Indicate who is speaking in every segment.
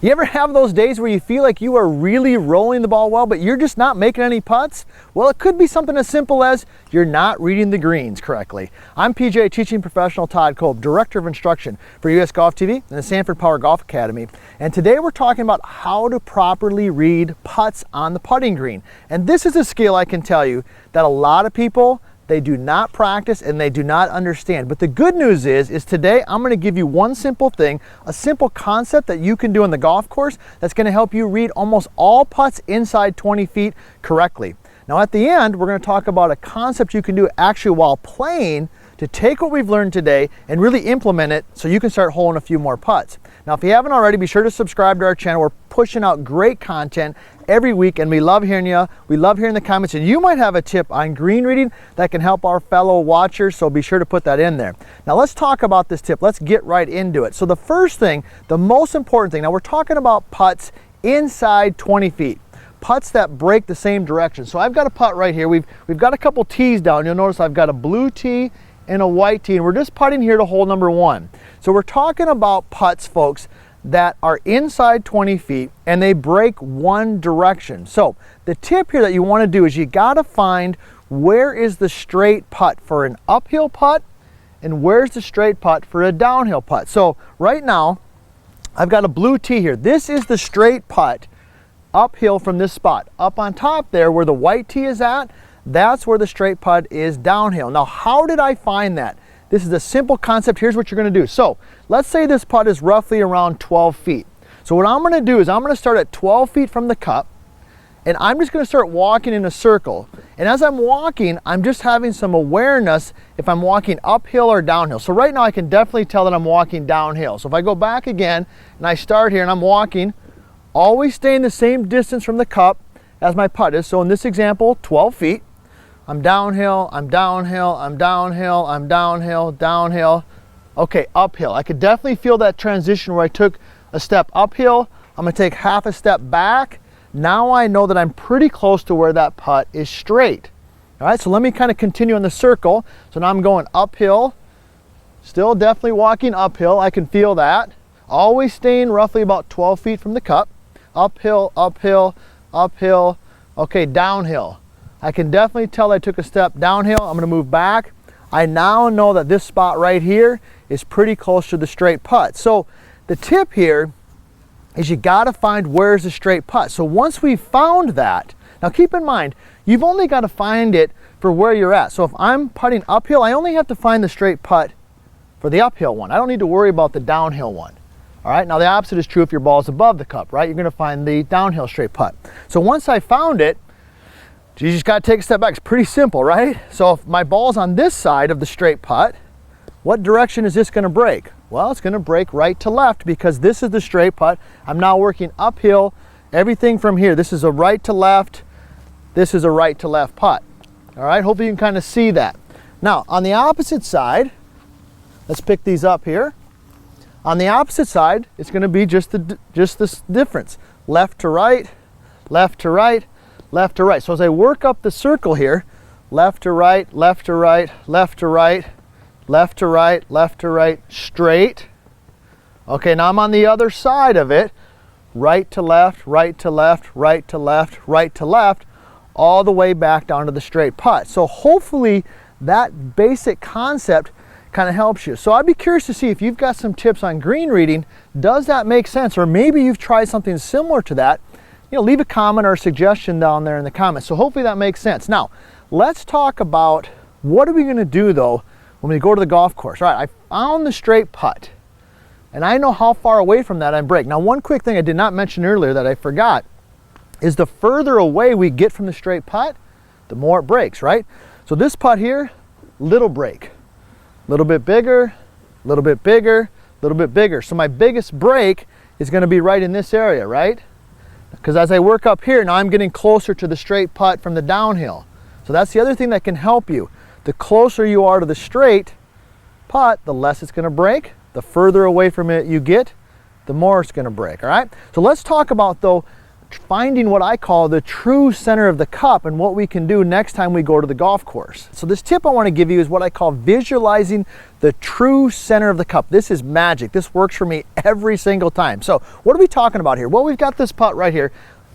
Speaker 1: You ever have those days where you feel like you are really rolling the ball well, but you're just not making any putts? Well, it could be something as simple as you're not reading the greens correctly. I'm PGA teaching professional Todd Kolb, Director of Instruction for US Golf TV and the Sanford Power Golf Academy. And today we're talking about how to properly read putts on the putting green. And this is a skill I can tell you that a lot of people, they do not practice and they do not understand. But the good news is today I'm going to give you one simple thing, a simple concept that you can do on the golf course that's going to help you read almost all putts inside 20 feet correctly. Now at the end, we're going to talk about a concept you can do actually while playing to take what we've learned today and really implement it so you can start holing a few more putts. Now if you haven't already, be sure to subscribe to our channel. We're pushing out great content every week and we love hearing you. We love hearing the comments, and you might have a tip on green reading that can help our fellow watchers, so be sure to put that in there. Now let's talk about this tip. Let's get right into it. So the first thing, the most important thing, now we're talking about putts inside 20 feet. Putts that break the same direction. So I've got a putt right here. We've got a couple tees down. You'll notice I've got a blue tee and a white tee, and we're just putting here to hole number one. So we're talking about putts, folks, that are inside 20 feet and they break one direction. So the tip here that you want to do is you got to find where is the straight putt for an uphill putt and where's the straight putt for a downhill putt. So right now I've got a blue tee here. This is the straight putt uphill from this spot. Up on top there where the white tee is at, that's where the straight putt is downhill. Now how did I find that? This is a simple concept. Here's what you're going to do. So let's say this putt is roughly around 12 feet. So what I'm going to do is I'm going to start at 12 feet from the cup and I'm just going to start walking in a circle. And as I'm walking, I'm just having some awareness if I'm walking uphill or downhill. So right now I can definitely tell that I'm walking downhill. So if I go back again and I start here and I'm walking, always staying the same distance from the cup as my putt is. So in this example, 12 feet. I'm downhill, I'm downhill, I'm downhill, I'm downhill, downhill. Okay, uphill. I could definitely feel that transition where I took a step uphill. I'm gonna take half a step back. Now I know that I'm pretty close to where that putt is straight. All right, so let me kind of continue in the circle. So now I'm going uphill, still definitely walking uphill. I can feel that. Always staying roughly about 12 feet from the cup. Uphill, uphill, uphill. Okay, downhill. I can definitely tell I took a step downhill. I'm gonna move back. I now know that this spot right here is pretty close to the straight putt. So the tip here is you gotta find where's the straight putt. So once we've found that, now keep in mind, you've only gotta find it for where you're at. So if I'm putting uphill, I only have to find the straight putt for the uphill one. I don't need to worry about the downhill one. All right, now the opposite is true if your ball's above the cup, right? You're gonna find the downhill straight putt. So once I found it, you just got to take a step back. It's pretty simple, right? So if my ball's on this side of the straight putt, what direction is this going to break? Well, it's going to break right to left because this is the straight putt. I'm now working uphill. Everything from here, this is a right to left. This is a right to left putt. All right, hopefully you can kind of see that. Now, on the opposite side, let's pick these up here. On the opposite side, it's going to be just this difference. Left to right, left to right, left to right. So as I work up the circle here, left to right, left to right, left to right, left to right, left to right, straight. Okay, now I'm on the other side of it. Right to left, right to left, right to left, right to left, all the way back down to the straight putt. So hopefully that basic concept kind of helps you. So I'd be curious to see if you've got some tips on green reading. Does that make sense? Or maybe you've tried something similar to that. You know, leave a comment or a suggestion down there in the comments. So hopefully that makes sense. Now, let's talk about what are we going to do though when we go to the golf course. All right, I found the straight putt and I know how far away from that I break. Now, one quick thing I did not mention earlier that I forgot is the further away we get from the straight putt, the more it breaks, right? So this putt here, little break, a little bit bigger, a little bit bigger, a little bit bigger. So my biggest break is going to be right in this area, right? Because as I work up here, now I'm getting closer to the straight putt from the downhill. So that's the other thing that can help you. The closer you are to the straight putt, the less it's going to break. The further away from it you get, the more it's going to break, all right? So let's talk about, though, finding what I call the true center of the cup and what we can do next time we go to the golf course. So this tip I want to give you is what I call visualizing the true center of the cup. This is magic. This works for me every single time. So what are we talking about here? Well, we've got this putt right here.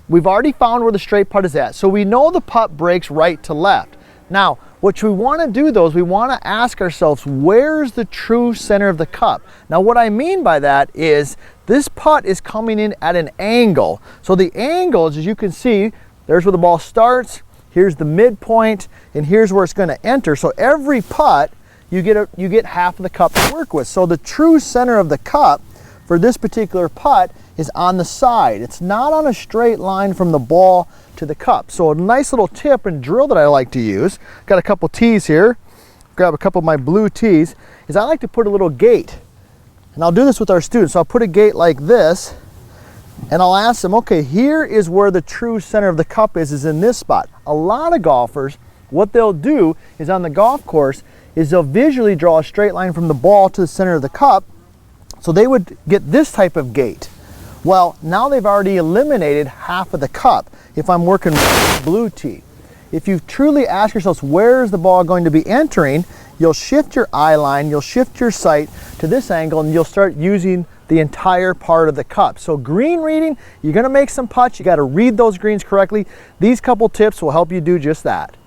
Speaker 1: We've already found where the straight putt is at. So we know the putt breaks right to left. Now, what we want to do though is we want to ask ourselves, where's the true center of the cup? Now what I mean by that is this putt is coming in at an angle. So the angles, as you can see, there's where the ball starts, here's the midpoint, and here's where it's going to enter. So every putt, you get half of the cup to work with. So the true center of the cup for this particular putt is on the side. It's not on a straight line from the ball to the cup. So a nice little tip and drill that I like to use, got a couple tees here, grab a couple of my blue tees, is I like to put a little gate. And I'll do this with our students. So I'll put a gate like this, and I'll ask them, okay, here is where the true center of the cup is in this spot. A lot of golfers, what they'll do is on the golf course, is they'll visually draw a straight line from the ball to the center of the cup. So they would get this type of gate. Well, now they've already eliminated half of the cup if I'm working with blue tee. If you truly ask yourselves, where is the ball going to be entering, you'll shift your eye line, you'll shift your sight to this angle, and you'll start using the entire part of the cup. So green reading, you're gonna make some putts, you gotta read those greens correctly. These couple tips will help you do just that.